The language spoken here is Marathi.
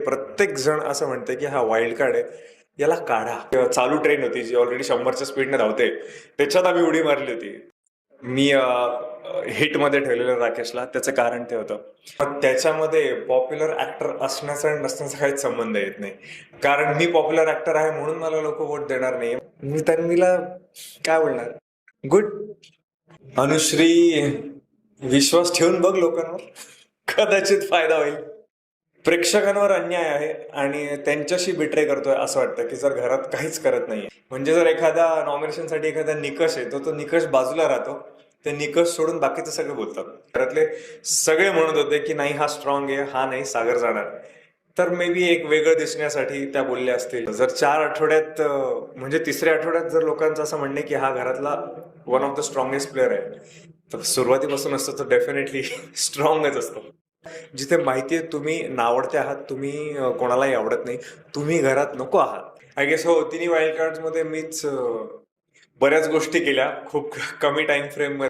प्रत्येक जण असं म्हणते की हा वाईल्ड कार्ड आहे, याला काढा. चालू ट्रेन होती जी ऑलरेडी 100च्या स्पीडने धावते, त्याच्यात आम्ही उडी मारली होती. मी हिट मध्ये ठेवलेलं राकेशला, त्याचं कारण ते होतं. त्याच्यामध्ये पॉप्युलर ऍक्टर असण्याचा आणि नसण्याचा काहीच संबंध येत नाही. कारण मी पॉप्युलर ऍक्टर आहे म्हणून मला लोक वोट देणार नाही. मी त्यांनीला काय बोलणार, गुड. अनुश्री, विश्वास ठेवून बघ लोकांवर, कदाचित फायदा होईल. प्रेक्षकांवर अन्याय आहे आणि त्यांच्याशी बिट्रे करतोय असं वाटतं की जर घरात काहीच करत नाहीये. म्हणजे जर एखादा नॉमिनेशनसाठी एखादा निकष आहे, तो निकष बाजूला राहतो, ते निकष सोडून बाकीचं सगळं बोलतात. घरातले सगळे म्हणत होते की नाही हा स्ट्रॉंग आहे, हा नाही सागर जाणार. तर मे बी एक वेगळं दिसण्यासाठी त्या बोलल्या असतील. जर 4 आठवड्यात म्हणजे तिसऱ्या आठवड्यात जर लोकांचं असं म्हणणे की हा घरातला one of the strongest player आहे, तर सुरुवातीपासून असतं तर डेफिनेटली स्ट्रॉंगच असतो. जिथे माहितीये तुम्ही नावडते आहात, तुम्ही कोणालाही आवडत नाही, तुम्ही घरात नको आहात. आय गेस हो, तिन्ही वाईल्ड कार्ड मध्ये मीच बऱ्याच गोष्टी केल्या खूप कमी टाइम फ्रेम मध्ये.